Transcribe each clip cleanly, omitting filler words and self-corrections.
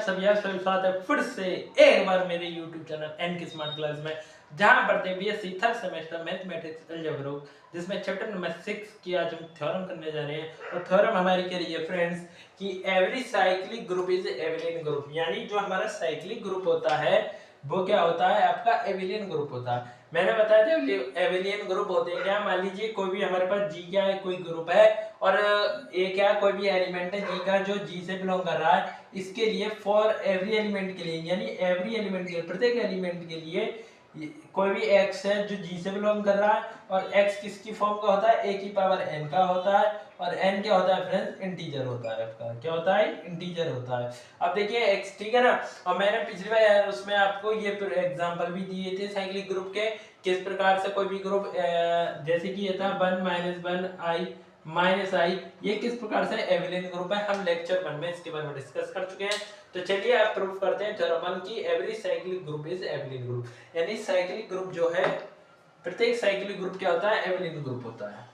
सभी स्वागत है फिर से एक बार मेरे YouTube चैनल एन की स्मार्ट क्लास में, जहां पढ़ते BSc third semester mathematics algebra, जिसमें चैप्टर नंबर 6 की आज हम थ्योरम करने जा रहे हैं। और थ्योरम हमारी क्या रही है फ्रेंड्स कि every cyclic group is abelian group, यानी जो हमारा साइक्लिक ग्रुप होता है वो क्या होता है, आपका एबिलियन ग्रुप होता है। मैंने बताया था एबिलियन ग्रुप होते हैं क्या। मान लीजिए कोई भी हमारे पास जी क्या है, कोई ग्रुप है और ए क्या कोई भी एलिमेंट है जी का जो जी से बिलोंग कर रहा है, इसके लिए फॉर एवरी एलिमेंट के लिए, यानी एवरी एलिमेंट के लिए, प्रत्येक एलिमेंट के लिए कोई भी एक्स है जो जी से बिलोंग कर रहा है, और एक्स किसकी फॉर्म का होता है, ए की पावर एन का होता है, और एन क्या होता है फ्रेंड्स, इंटीजर होता है। आपका क्या होता है, इंटीजर होता है। अब देखिए एक्स, ठीक है ना। और मैंने पिछली बार उसमें आपको ये एग्जांपल भी दिए थे साइक्लिक ग्रुप के, किस प्रकार से कोई भी ग्रुप, जैसे कि ये था 1 - 1 i ये किस प्रकार से एबिलियन ग्रुप है, हम लेक्चर 1 में इसके बारे में डिस्कस कर चुके हैं। तो चलिए आप प्रूफ करते हैं थ्योरम 1 की every cyclic group is abelian group, यानी साइक्लिक ग्रुप जो है, प्रत्येक साइक्लिक ग्रुप क्या होता है, एबिलियन ग्रुप होता है।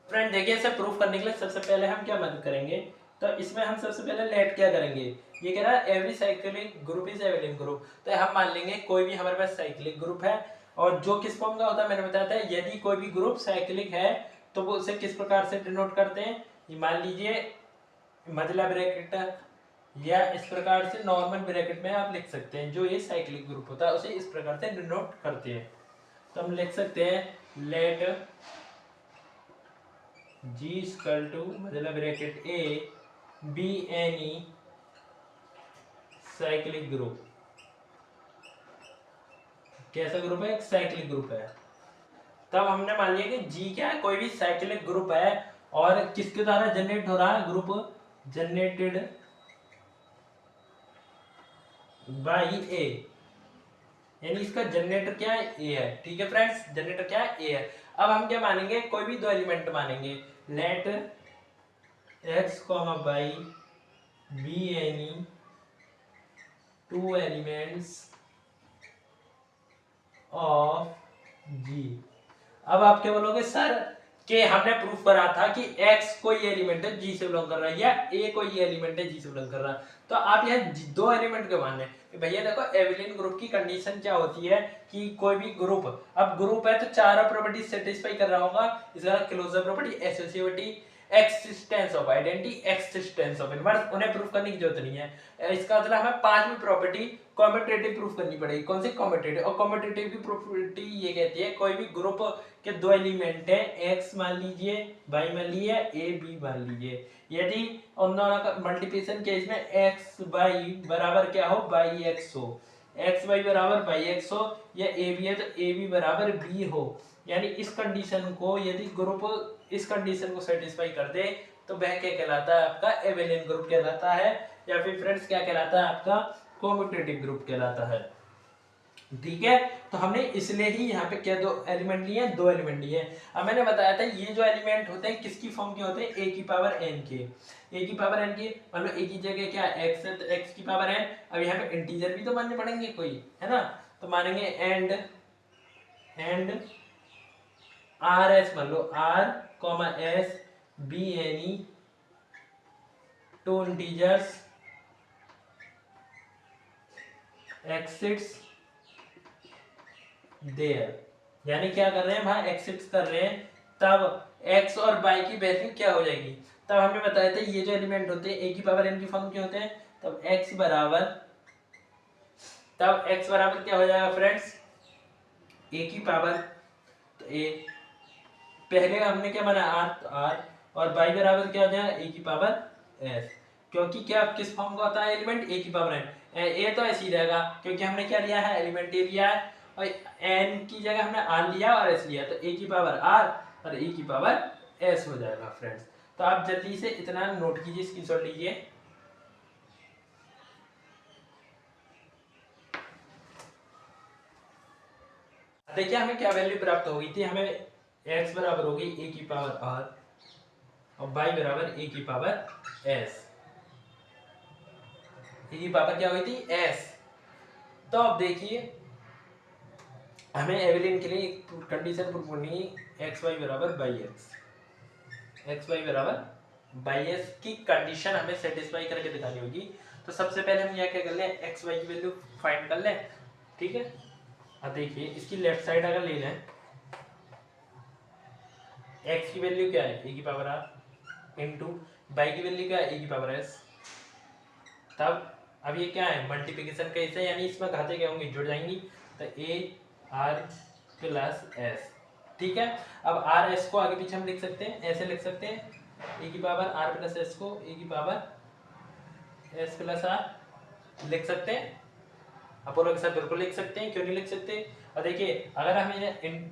फ्रेंड देखिए, इसे प्रूफ करने के लिए सबसे पहले हम क्या मदद करेंगे, तो इसमें हम सबसे पहले लेट क्या करेंगे, ये कह रहा है every cyclic group is abelian group, तो हम मान लेंगे कोई भी हमारे पास साइक्लिक ग्रुप है और जो किस फॉर्म का होता है, मैंने बताया था यदि कोई भी ग्रुप साइक्लिक है तो वो उसे किस प्रकार से डिनोट करते हैं। मान लीजिए मतलब ब्रैकेट या इस प्रकार से नॉर्मल ब्रैकेट में आप लिख सकते हैं, जो ये साइक्लिक ग्रुप होता है उसे इस प्रकार से डिनोट करते हैं। तो हम लिख सकते हैं लेट G इक्वल टू मतलब ब्रैकेट ए बी एनी साइक्लिक ग्रुप। कैसा ग्रुप है, एक साइक्लिक ग्रुप है। तब हमने मान लिया कि G क्या है, कोई भी साइक्लिक ग्रुप है और किसके द्वारा जनरेट हो रहा है, ग्रुप जनरेटेड बाई ए, यानी इसका जनरेटर क्या है, ए है। ठीक है फ्रेंड्स, जनरेटर क्या है, ए है। अब हम क्या मानेंगे, कोई भी दो एलिमेंट मानेंगे, let x, y be any two elements of G। अब आप क्या बोलोगे सर कि हमने प्रूफ करा था कि x कोई एलिमेंट है G से बिलोंग कर रहा है या a कोई एलिमेंट है G से बिलोंग कर रहा है, तो आप यहाँ दो एलिमेंट के मान रहे भैया। देखो एबिलियन ग्रुप की कंडीशन क्या होती है कि कोई भी ग्रुप, अब ग्रुप है तो चारों प्रॉपर्टी सेटिस्फाई कर रहा होगा, इसका closure property, associativity, existence of identity, existence of inverse, उन्हें प्रूफ करने की जरूरत नहीं है। इसका मतलब हमें पांचवी प्रॉपर्टी कॉम्पिटिटिव प्रूफ करनी पड़ेगी। कौन सी कॉम्पिटिटिव, और कॉम्पिटिटिव की प्रॉपर्टी ये कहती है कोई भी ग्रुप के दो एलिमेंट है, x मान लीजिए, y मान लीजिए, a b मान लीजिए, यदि उन दोनों का मल्टीप्लिकेशन केस में x y बराबर क्या हो, y x हो, x y बराबर y x हो, या a b है तो a b बराबर b हो, यानी इस कंडीशन को यदि ग्रुप इस कंडीशन को सेटिस्फाई कर दे तो वह क्या कहलाता है, आपका एबिलियन ग्रुप कहलाता है, या फिर फ्रेंड्स क्या कहलाता है, आपका कॉम्पिटिटिव ग्रुप कहलाता है। ठीक है, तो हमने इसलिए ही यहाँ पे क्या दो एलिमेंट लिए, दो एलिमेंट लिए। अब मैंने बताया था ये जो एलिमेंट होते हैं किसकी फॉर्म के होते हैं, ए की पावर एन के, ए की पावर एन के, मतलब ए की जगह क्या एक्स है तो एक्स की पावर एन। अब यहाँ पे इंटीजर भी तो मानने पड़ेंगे कोई, है ना, तो मानेंगे एंड आर एस, मान लो R comma S be any two integers exits there, यानी क्या कर रहे हैं भाई, एक्सिट्स कर रहे हैं, तब x और y की वैल्यू क्या हो जाएगी। तब हमने बताया था ये जो एलिमेंट होते हैं a की पावर n की फॉर्म के होते हैं, तब x बराबर क्या हो जाएगा फ्रेंड्स, a की पावर, तो a पहले हमने क्या माना r, तो r, और y बराबर क्या हो जाएगा, a की पावर s, क्योंकि क्या किस फॉर्म का होता है एलिमेंट, a की पावर n, a तो ऐसे ही रहेगा क्योंकि हमने क्या लिया है, एलिमेंट a लिया है, और n की जगह हमने r लिया और s लिया, तो a की पावर r और a की पावर s हो जाएगा फ्रेंड्स। तो आप जल्दी से इतना नोट कीजिए, स्क्रीनशॉट लीजिए। देखिए हमें क्या वैल्यू प्राप्त हो गई थी, हमें x बराबर हो गई a की पावर r और y बराबर a की पावर s, a की पावर क्या हो गई थी, s। तो अब देखिए हमें एबिलियन के लिए कंडीशन प्रूफ करनी है, एक्स वाई बराबर बाई एक्स, एक्स वाई बराबर बाई एक्स की कंडीशन हमें सेटिस्फाई करके दिखानी होगी। तो सबसे पहले हम यहाँ क्या कर लें, एक्स वाई की वैल्यू फाइंड कर लें, ठीक है। अब देखिए इसकी लेफ्ट साइड अगर ले लें, एक्स की वैल्यू क्या है, ए की पावर आर, इंटू वाई की वैल्यू क्या है, ए की पावर एस। तब अब ये क्या है, मल्टीप्लिकेशन का हिस्सा, यानी इसमें घाते क्या होंगी, जुड़ जाएंगी, तो ए आर प्लस एस, ठीक है। अब आर एस को आगे पीछे हम लिख सकते हैं, ऐसे लिख सकते हैं, ए की पावर आर प्लस एस को ए की पावर एस प्लस आर लिख सकते हैं। अपोलो के साथ बिल्कुल लिख सकते हैं, क्यों नहीं लिख सकते। और देखिए अगर हम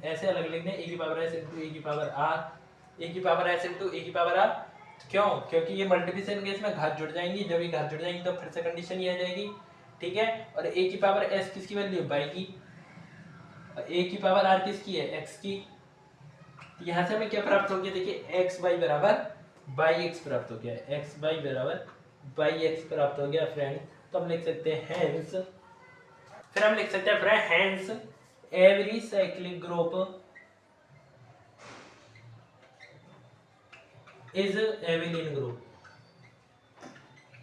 ऐसे अलग लिख दें, ए की पावर एस इंटू ए की पावर आर, ए की पावर एस इंटू ए की पावर आर, क्यों, क्योंकि ये मल्टीप्लिकेशन केस में घात जुड़ जाएंगी, जब ये घात जुड़ जाएंगी तो फिर से कंडीशन ये आ जाएगी, ठीक है। और ए की पावर एस किसकी वैल्यू, बाई की, और ए की पावर आर किसकी है, एक्स की। यहाँ से हमें क्या प्राप्त हो गया, देखिए एक्स बाई बराबर बाई एक्स प्राप्त हो गया, एक्स बाई बराबर बाई एक्स प्राप्त हो गया फ्रेंड। तो हम लिख सकते हैं हेंस, फिर हम लिख सकते हैं friend hence every cyclic group is abelian group,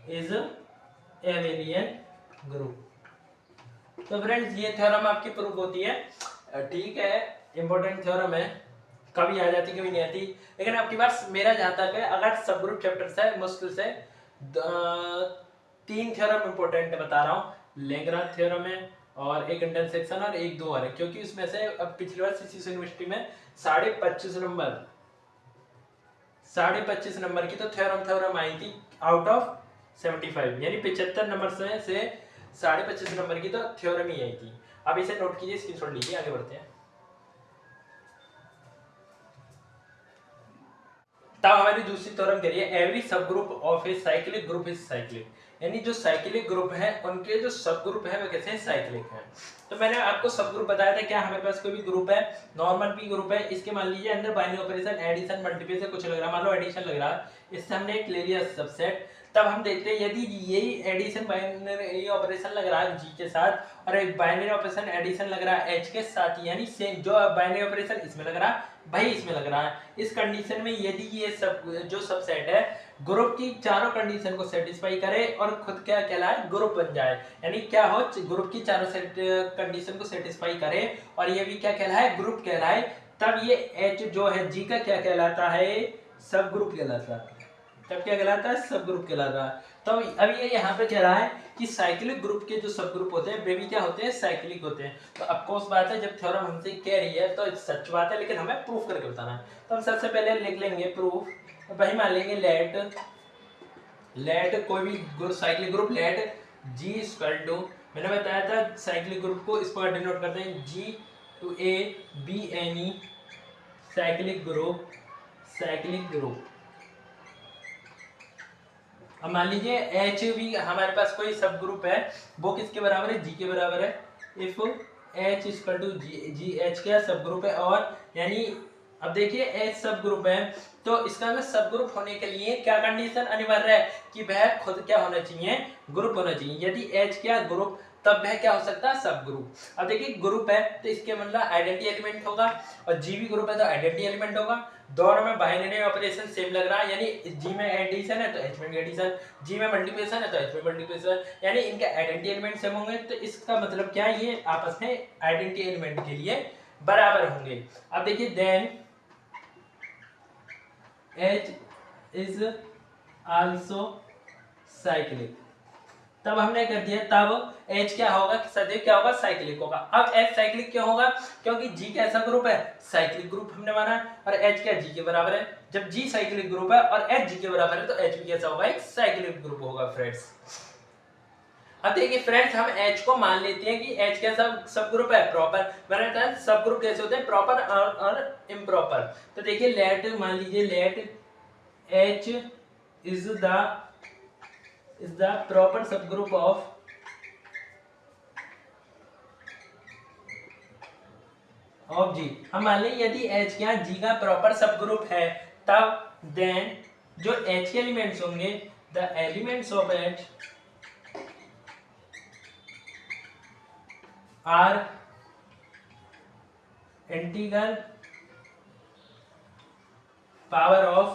is abelian group. तो फ्रेंड्स ये थ्योरम आपकी प्रूफ होती है, ठीक है, इंपॉर्टेंट थ्योरम है, कभी आ जाती कभी नहीं आती। लेकिन आपके पास मेरा जहां तक है, अगर सब ग्रुप चैप्टर से मुश्किल से 3 थ्योरम इंपॉर्टेंट बता रहा हूँ, लेग्रांज थ्योरम है और एक इंटरसेक्शन और एक 2 और है, क्योंकि उसमें से अब पिछली बार सीसीएस यूनिवर्सिटी में 25.5 नंबर की तो थ्योरम आई थी आउट ऑफ 75, यानी 75 नंबर से 25.5 नंबर की तो थ्योरम ही आई थी। अब इसे नोट कीजिए, स्क्रीनशॉट लीजिए, आगे बढ़ते हैं। तब हमारी दूसरी थ्योरम करिए, एवरी सब group of a cyclic group is cyclic, यानी जो साइक्लिक ग्रुप है उनके जो सब ग्रुप है वो कैसे साइक्लिक है। तो मैंने आपको सब ग्रुप बताया था, क्या हमारे पास कोई भी ग्रुप है, नॉर्मल भी ग्रुप है, इसके मान लीजिए अंदर बाइनरी ऑपरेशन एडिशन मल्टीप्लिकेशन कुछ लग रहा है, मान लो एडिशन लग रहा है, इससे हमने एक ले लिया सबसेट। तब हम देखते हैं यदि यही एडिशन बाइनरी ऑपरेशन लग रहा है जी के साथ और एक बाइनरी ऑपरेशन एडिशन लग रहा है एच के साथ, यानी सेम जो बाइनरी ऑपरेशन इसमें लग रहा है भाई इसमें लग रहा है, इस कंडीशन में यदि ये सब जो सबसेट है ग्रुप की चारों कंडीशन को सेटिस्फाई करे और खुद क्या कहलाए, ग्रुप बन जाए, यानी क्या हो, ग्रुप की चारों कंडीशन को सेटिस्फाई करे और ये भी क्या कहलाए, ग्रुप कहलाए, तब ये एच जो है जी का क्या कहलाता है, सब ग्रुप कहलाता है। तब क्या कहलाता है, सब ग्रुप कहलाता है। तो अब ये यहाँ पे कह रहा है कि साइक्लिक ग्रुप के जो सब ग्रुप होते हैं वे भी क्या होते हैं, साइक्लिक होते हैं। तो ऑफ कोर्स बात है, जब थ्योरम हमसे कह रही है तो सच बात है, लेकिन हमें प्रूफ करके बताना है। तो हम सबसे पहले लिख लेंगे प्रूफ, वही मान लेंगे लेट कोई भी cyclic group let G equal to, मैंने बताया था साइक्लिक ग्रुप को इस पर डिनोट करते हैं G to A B any cyclic group. अब मान लीजिए एच भी हमारे पास कोई सब ग्रुप है, वो किसके बराबर है, जी के बराबर है। If H equal to G H क्या सब ग्रुप है, और यानी अब देखिए एच सब ग्रुप है, तो इसका हमें सब ग्रुप होने के लिए क्या कंडीशन अनिवार्य है कि वह खुद क्या होना चाहिए, ग्रुप होना चाहिए। यदि एच क्या ग्रुप, तब वह क्या हो सकता है, सब ग्रुप। अब देखिए ग्रुप है तो इसके मतलब आइडेंटिटी एलिमेंट होगा, और जी भी ग्रुप है तो आइडेंटिटी एलिमेंट होगा। दोनों में बाइनरी ऑपरेशन सेम लग रहा है, यानी जी में एडिशन है तो एच में भी एडिशन, जी में मल्टीप्लिकेशन है तो एच में मल्टीप्लिकेशन, यानी इनके आइडेंटिटी एलिमेंट सेम होंगे। तो इसका मतलब क्या है, ये आपस में आइडेंटिटी एलिमेंट के लिए बराबर होंगे। अब देखिए then H is also cyclic, तब हमने कर दिया, तब H क्या होगा, सदैव क्या होगा, साइक्लिक होगा। अब H साइक्लिक क्यों होगा, क्योंकि G कैसा ग्रुप है, साइक्लिक ग्रुप हमने माना, और H क्या G के बराबर है। जब G साइक्लिक ग्रुप है और H G के बराबर है तो H भी कैसा होगा, एक साइक्लिक ग्रुप होगा फ्रेंड्स। अब देखिए फ्रेंड्स, हम H को मान लेते हैं कि H कैसा सब ग्रुप है, प्रॉपर। मैंने बताया सब ग्रुप कैसे होते हैं, प्रॉपर और इम्प्रॉपर। तो देखिए लेट, मान लीजिए late H is the proper subgroup of G। हम मान लें यदि H क्या G का प्रॉपर सब ग्रुप है, तब देन जो H के एलिमेंट्स होंगे, the elements of H are integral power of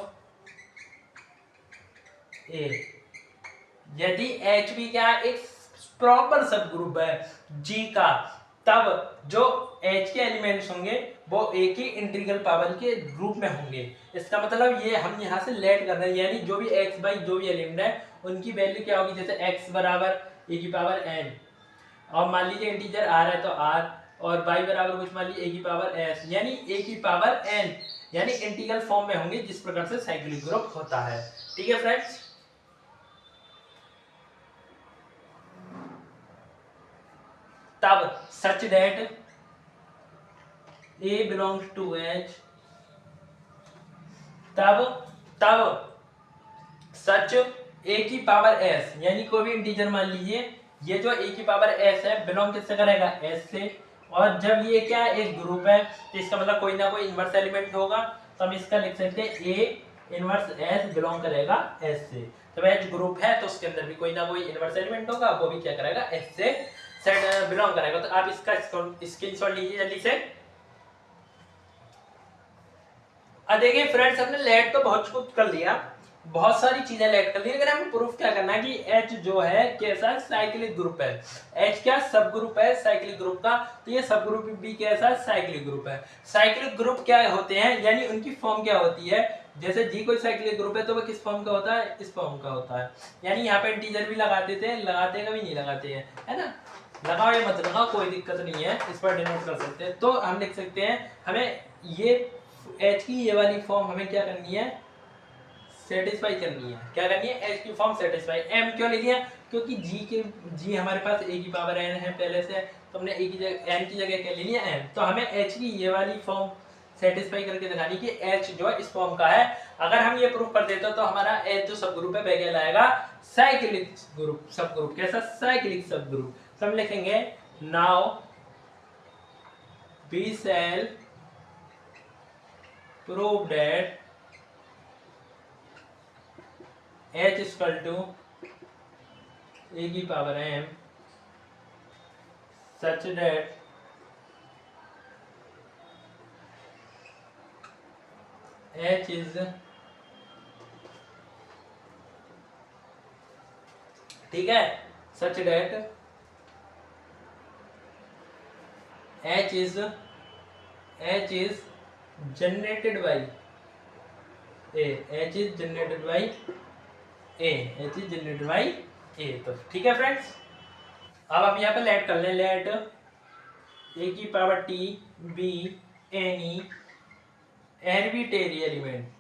A यदि एच भी क्या एक प्रॉपर सब ग्रुप है जी का, तब जो एच के एलिमेंट्स होंगे वो एक ही इंटीग्रल पावर के ग्रुप में होंगे। इसका मतलब ये हम यहाँ से लेट कर रहे हैं, यानी जो भी एक्स बाई जो भी एलिमेंट है उनकी वैल्यू क्या होगी, जैसे एक्स बराबर ए की पावर एन, और मान लीजिए इंटीजर आर है तो आर, और बाई बराबर कुछ मान लीजिए ए की पावर एस, यानी ए की पावर एन, यानी इंटीग्रल फॉर्म में होंगे, जिस प्रकार से साइक्लिक ग्रुप होता है। ठीक है फ्रेंड्स। तब such that A belongs to H, तब सच A की पावर S, यानी कोई भी इंटीजर मान लीजिए, ये जो A की पावर S है बिलोंग किससे करेगा, S से, और जब ये क्या एक ग्रुप है तो इसका मतलब कोई ना कोई इनवर्स एलिमेंट होगा, तो हम इसका लिख सकते हैं A इनवर्स S बिलोंग करेगा S से। जब H ग्रुप है तो उसके अंदर भी कोई ना कोई इनवर्स एलिमेंट होगा, वो भी क्या करेगा, S से सेट बिलोंग करेगा। तो आप इसका स्क्रीनशॉट लीजिए जल्दी से। अब देखिए फ्रेंड्स, हमने लेट तो बहुत कुछ कर लिया, बहुत सारी चीजें लेट कर ली, लेकिन हमें प्रूफ क्या करना है कि H जो है कैसा साइक्लिक ग्रुप है। H क्या सब ग्रुप है साइक्लिक ग्रुप का, तो ये सब ग्रुप भी कैसा साइक्लिक ग्रुप है। साइक्लिक ग्रुप क्या होते हैं, यानी उनकी फॉर्म क्या होती है, जैसे जी कोई साइक्लिक ग्रुप है तो वो किस फॉर्म का होता है, इस फॉर्म का होता है। यानी यहाँ पे इंटीजर भी लगाते थे, लगाते कभी नहीं लगाते हैं, है ना, लगाओ या मत लगाओ कोई दिक्कत नहीं है, इस पर डिनोट कर सकते हैं। तो हम लिख सकते हैं, हमें ये एच की ये वाली फॉर्म हमें क्या करनी है, सेटिस्फाई करनी है। क्या करनी है, एच की फॉर्म सेटिस्फाई। एम क्यों ले लिया, क्योंकि जी हमारे पास ए की पावर एन है पहले से, तो हमने ए की जगह एन की जगह क्या ले लिया, एम। तो हमें एच की ये वाली फॉर्म सेटिस्फाई करके दिखानी कि एच जो है इस फॉर्म का है। अगर हम ये प्रूफ कर देते तो हमारा एच जो सब ग्रुप है वह कहलाएगा साइक्लिक ग्रुप, सब ग्रुप कैसा, साइक्लिक सब ग्रुप। तो हम लिखेंगे now we shall prove that H is equal to A की power m such that H is, ठीक है, such that H is generated by A, H is generated by A, H is generated by A। तो ठीक है friends, अब हम यहाँ पे लेट कर लें, लेट A की power T be any arbitrary element.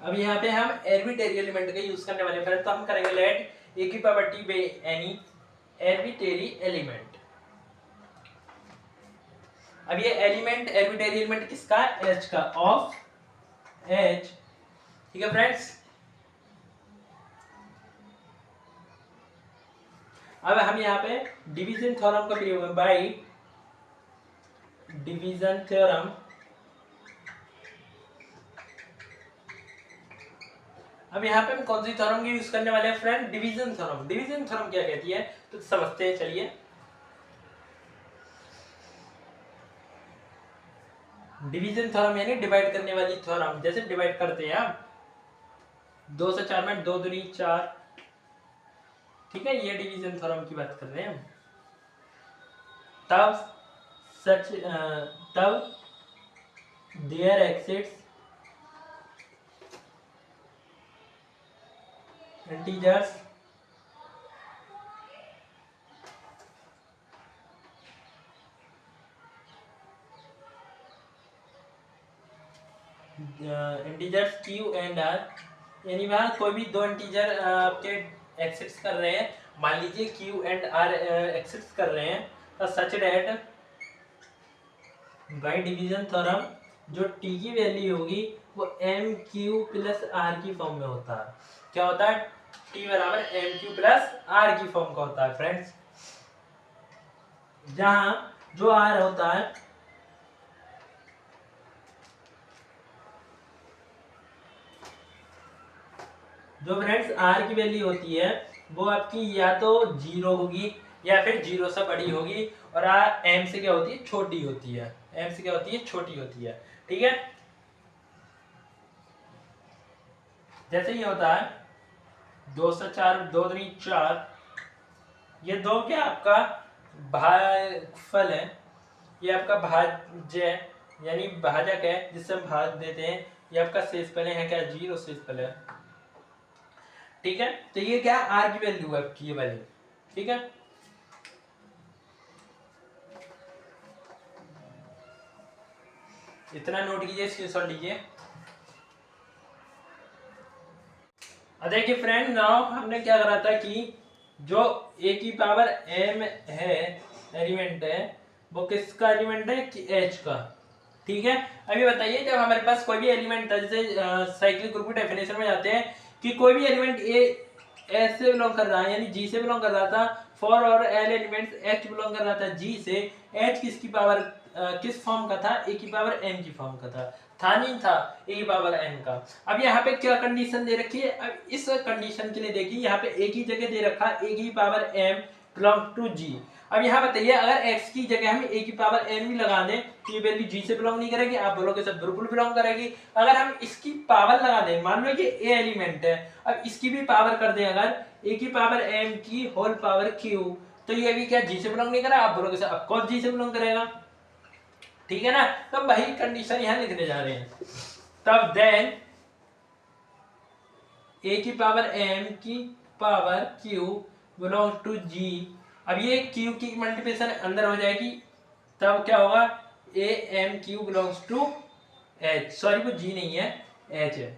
अब यहाँ पे हम आर्बिट्रेरी एलिमेंट का यूज करने वाले फ्रेंड्स, तो हम करेंगे लेट A की power T be any arbitrary element. अब ये एलिमेंट आर्बिट्रेरी एलिमेंट किसका, H का, ऑफ H। ठीक है फ्रेंड्स, अब हम यहाँ पे डिवीजन थ्योरम का प्रयोग है, बाय डिवीजन थ्योरम। अब यहाँ पे हम कौन सी थ्योरम की यूज करने वाले हैं friend, division theorem. Division theorem क्या कहती है तो समझते हैं, चलिए। डिवीजन थ्योरम यानी डिवाइड करने वाली थ्योरम, जैसे डिवाइड करते हैं हम 2 से 4 में 2 दूनी 4, ठीक है, ये डिवीजन थ्योरम की बात कर रहे हैं हम। तब there exists integers integers Q and R, यानी वहाँ कोई भी दो इंटीजर आपके एक्सिस्ट कर रहे हैं, मान लीजिए क्यू एंड आर एक्सिस्ट कर रहे हैं, तो सच डेट बाय डिवीजन थ्योरम जो टी की वैल्यू होगी वो एम क्यू प्लस आर की फॉर्म में होता है। क्या होता है, टी बराबर एम क्यू प्लस आर की फॉर्म का होता है फ्रेंड्स, जहां जो आर होता है जो फ्रेंड्स आर की वैल्यू होती है वो आपकी या तो 0 होगी या फिर 0 से बड़ी होगी, और आर एम से क्या होती है, छोटी होती है, एम से क्या होती है, छोटी होती है। ठीक है, जैसे ये होता है 2 से 4, 2 दूनी 4, ये 2 क्या आपका भागफल है, ये आपका भाज्य है यानी भाजक है जिससे हम भाग देते हैं। ये आपका शेषफल है क्या, 0 शेषफल है। ठीक है, तो ये क्या आर की वैल्यू है आपकी, ये वाली। ठीक है, इतना नोट कीजिए, स्क्रीनशॉट लीजिए। अब देखिए फ्रेंड, नाउ हमने क्या करा था कि जो ए की पावर m है एलिमेंट है, वो किसका एलिमेंट है कि h का। ठीक है, अभी बताइए जब हमारे पास कोई भी एलिमेंट था, जैसे साइक्लिक ग्रुप की डेफिनेशन में जाते हैं कि कोई भी एलिमेंट ए एस से बिलोंग कर रहा है यानी जी से बिलोंग कर रहा था, फॉर और एल एलिमेंट्स एच बिलोंग कर रहा था जी से, एच किसकी पावर किस फॉर्म का था, ए की पावर एम की फॉर्म का था नहीं था, ए की पावर एम का। अब यहाँ पे क्या कंडीशन दे रखी है, अब इस कंडीशन के लिए देखिए यहाँ पे ए की जगह दे रखा ए की पावर एम बिलोंग टू जी। अब यहाँ बताइए अगर x की जगह हम a की पावर n भी लगा दें तो ये वैल्यू g से बिलोंग नहीं करेगी, आप बोलोगे सर बिल्कुल बिलोंग करेगी। अगर हम इसकी पावर लगा दें, मान लो ये a एलिमेंट है, अब इसकी भी पावर कर दें अगर a की पावर m की होल पावर q, तो ये भी क्या g से बिलोंग नहीं करेगा, आप बोलोगे सर ऑफकोर्स g से बिलोंग करेगा। ठीक है ना, तो वही कंडीशन यहाँ लिखने जा रहे हैं। तब देन a की पावर m की power q belong to g। अब ये q की मल्टीप्लिकेशन अंदर हो जाएगी, तब क्या होगा A M Q belongs to h, sorry वो g नहीं है h है।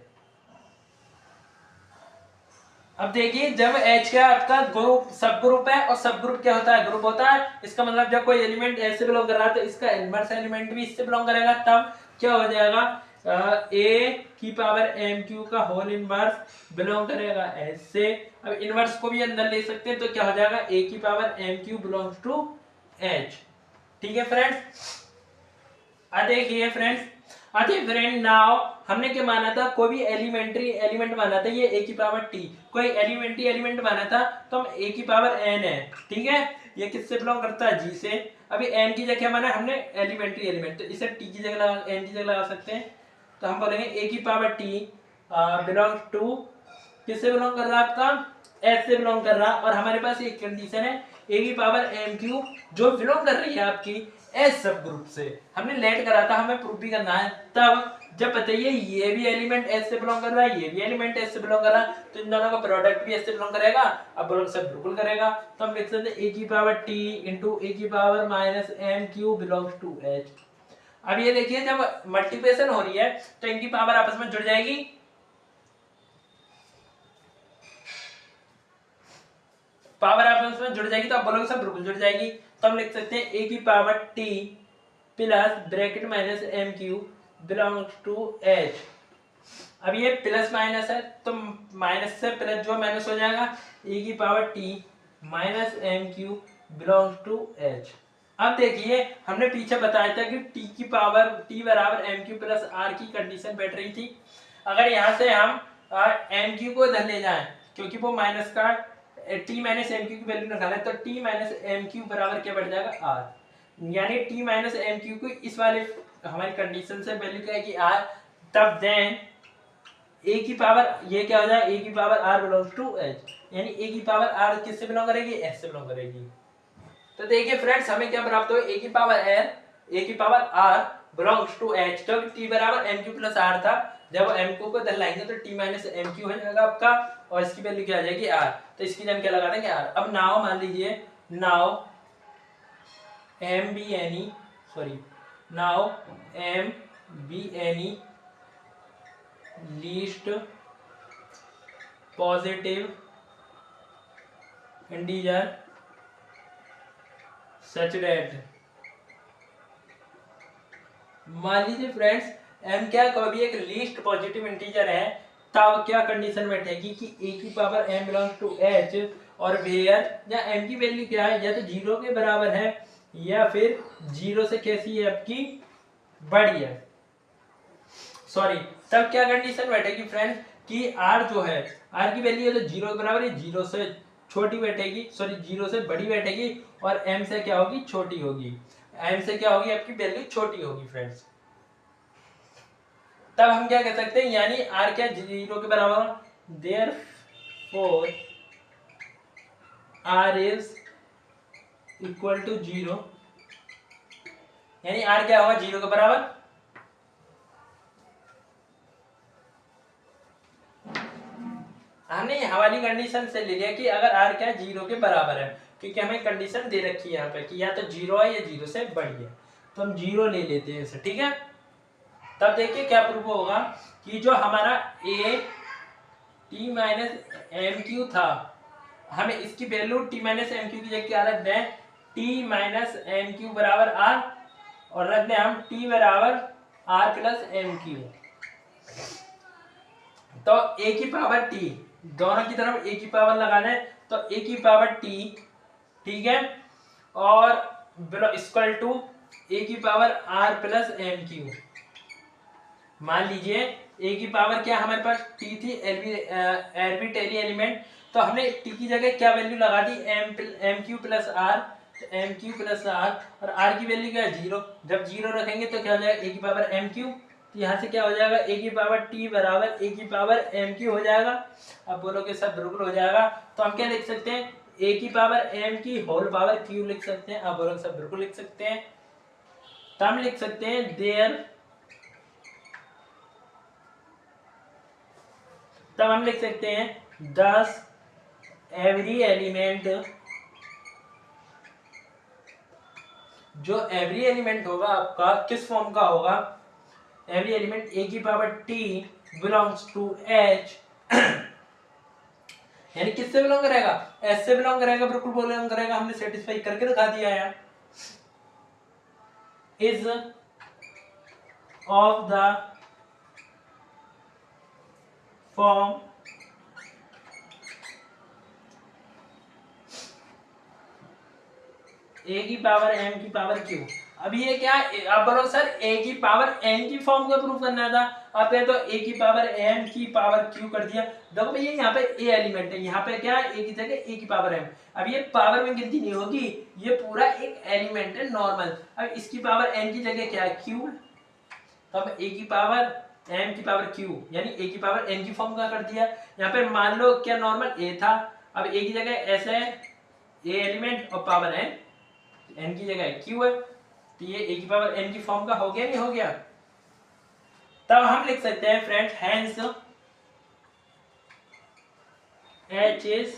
अब देखिए जब h का आपका ग्रुप सब ग्रुप है, और सब ग्रुप क्या होता है, ग्रुप होता है, इसका मतलब जब कोई एलिमेंट s से बिलोंग कर रहा है तो इसका इनवर्स एलिमेंट भी इससे बिलोंग करेगा, तब क्या हो जाएगा a की पावर एम क्यू का होल इनवर्स बिलोंग करेगा s से। अब इनवर्स को भी अंदर ले सकते हैं, तो क्या हो जाएगा a की power M Q belongs to h। ठीक है फ्रेंड्स, देखिए फ्रेंड्स, फ्रेंड नाउ हमने क्या माना था, कोई भी एलिमेंट्री एलिमेंट माना था ये a की पावर t, कोई एलिमेंट्री एलिमेंट माना था तो हम a की पावर n है। ठीक है, ये किससे बिलोंग करता है g से। अभी n की जगह माना हमने एलिमेंट्री एलिमेंट, तो इसे t की जगह लगा n की जगह लगा सकते हैं, तो हम बोलेंगे a की पावर t बिलोंग टू, किससे बिलोंग कर रहा है आपका s से बिलोंग कर रहा, और हमारे पास एक कंडीशन है a की पावर m क्यू जो बिलोंग कर रही है आपकी एस सब ग्रुप से। हमने लेट करा था, हमें प्रूफ भी करना है। तब जब बताइए ये भी एलिमेंट एस से बिलोंग कर रहा है, ये भी एलिमेंट एस से बिलोंग कर रहा है, तो इन दोनों का प्रोडक्ट भी एस से बिलोंग करेगा। अब बोलो सब बिल्कुल करेगा, तो हम लिख सकते हैं ए की पावर टी इंटू ए की power minus M Q belongs to H. अब ये देखिए जब मल्टीप्लिकेशन हो रही है तो इनकी पावर आपस में जुड़ जाएगी, पावर आपस में जुड़ जाएगी, तो आप बोलोगे सब बिल्कुल जुड़ जाएगी। तो हम लिख सकते हैं ए की power T plus bracket minus M Q belongs to H. अब ये प्लस माइनस है तो माइनस से प्लस जो माइनस हो जाएगा, ए की power T minus M Q belongs to H. अब देखिए हमने पीछे बताया था कि टी की पावर टी बराबर एम क्यू प्लस आर की कंडीशन बैठ रही थी। अगर यहाँ से हम एम क्यू को इधर ले जाएं, क्योंकि वो माइनस का टी माइनस एम क्यू की वैल्यू निकालना है, तो टी माइनस एम क्यू बराबर क्या बैठ जाएगा आर, यानी टी माइनस एम क्यू को इस वाले हमारी कंडीशन से वैल्यू क्या है कि आर। तब देन ए की पावर ये क्या हो जाएगा, ए की power R belongs to H, यानी ए की पावर आर किससे बिलोंग करेगी, एस से बिलोंग करेगी। तो देखिए फ्रेंड्स हमें क्या प्राप्त हो, ए की पावर एन ए की power R belongs to H, तो टी बराबर एम क्यू प्लस आर था, जब एम क्यू को इधर लाएंगे तो टी माइनस एम क्यू हो जाएगा आपका, और इसकी वैल्यू क्या आ जाएगी आर, तो इसकी हम क्या लगा देंगे आर। अब नाउ मान लीजिए now M be any sorry now M be any least positive integer such that, मान लीजिए फ्रेंड्स m क्या कभी एक लीस्ट पॉजिटिव इंटीजर है, तब क्या कंडीशन बैठेगी कि a की power m belongs to h, और वेयर या m की वैल्यू क्या है, या तो 0 के बराबर है या फिर 0 से कैसी है आपकी बड़ी है, सॉरी। तब क्या कंडीशन बैठेगी फ्रेंड्स कि r जो है r की वैल्यू है तो 0 के बराबर है, 0 से छोटी बैठेगी, सॉरी 0 से बड़ी बैठेगी, और m से क्या होगी छोटी होगी, m से क्या होगी आपकी वैल्यू छोटी होगी फ्रेंड्स। तब हम क्या कह सकते हैं, यानी r क्या 0 के बराबर, therefore r is equal to 0, यानी r क्या होगा 0 के बराबर। हमने यहाँ वाली कंडीशन से ले लिया कि अगर r क्या 0 के बराबर है, क्योंकि हमें कंडीशन दे रखी है यहाँ पे कि या तो 0 है या 0 से बड़ी है, तो हम 0 ले लेते हैं इसे, ठीक है। तब देखिए क्या प्रूफ होगा कि जो हमारा a t minus M Q था, हमें इसकी value t minus M Q की जगह क्या रख दें, t माइनस एम क्यू बराबर r, और रख दें हम t बराबर r प्लस एम क्यू। तो a की पावर t, दोनों की तरफ a की पावर लगा दें, तो a की पावर t, ठीक है, और इक्वल टू a की power r plus M Q. मान लीजिए a की पावर क्या हमारे पास t थी, आर्बिट्रेरी एलिमेंट, तो हमने t की जगह क्या वैल्यू लगा दी, M Q plus r, M Q plus r, और r की वैल्यू क्या है 0। जब 0 रखेंगे तो क्या हो जाएगा, a की पावर एम क्यू, तो यहाँ से क्या हो जाएगा, a की पावर t बराबर a की पावर एम क्यू हो जाएगा। अब बोलोगे सब बिल्कुल हो जाएगा, तो हम क्या लिख सकते हैं, a की पावर m की होल पावर q लिख सकते हैं। अब बोलोगे सब बिल्कुल लिख सकते हैं, तो हम लिख सकते हैं देयर, तब हम लिख सकते हैं 10 एवरी एलिमेंट, जो एवरी एलिमेंट होगा आपका किस फॉर्म का होगा, एवरी एलिमेंट a की power t belongs to h, यानी किससे बिलोंग करेगा, s से बिलोंग करेगा, बिल्कुल बिलोंग करेगा, हमने सेटिस्फाई करके दिखा दिया है। Is of the form a की पावर m की पावर q। अब ये क्या, आप बोलो सर a की पावर n की फॉर्म का प्रूफ करना था, आप ये तो a की पावर m की पावर q कर दिया। देखो भैया यहाँ पे a एलिमेंट है, यहाँ पे क्या है, a की जगह a की पावर m। अब ये पावर में गिनती नहीं होगी, ये पूरा एक एलिमेंट है नॉर्मल। अब इसकी पावर n की जगह क्या है, q है, तो अब a की पावर m की पावर q, यानी a की पावर n की फॉर्म का कर दिया। यहाँ पे मान लो क्या नॉर्मल a था, अब a की जगह s है, a एलिमेंट और पावर n, n की जगह q है, तो ये a की पावर n की फॉर्म का हो गया, नहीं हो गया। तब हम लिख सकते हैं friends, hence h is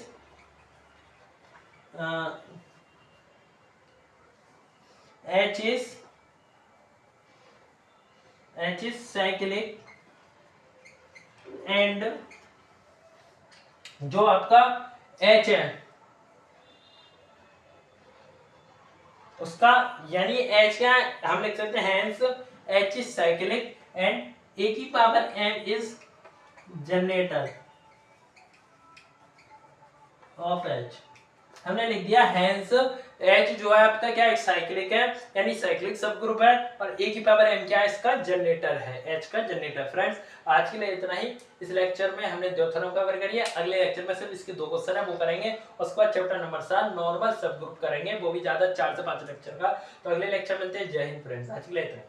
cyclic, and जो आपका h है उसका, यानी h क्या है, हम लिख सकते हैं hence h is cyclic and a की power m is generator off h। हमने लिख दिया हेंस h जो है आपका क्या एक साइक्लिक है, यानी साइक्लिक सब ग्रुप है, और a की पावर m क्या है, इसका जनरेटर है, h का जनरेटर। फ्रेंड्स आज के लिए इतना ही। इस लेक्चर में हमने दो थ्योरम कवर करी है, अगले लेक्चर में सिर्फ इसके 2 क्वेश्चन है वो करेंगे, उसके बाद चैप्टर नंबर 7 नॉर्मल सब ग्रुप करेंगे, वो भी ज्यादा 4 से 5 लेक्चर का। तो अगले लेक्चर मिलते हैं। जय हिंद फ्रेंड्स, आज के लिए इतना ही।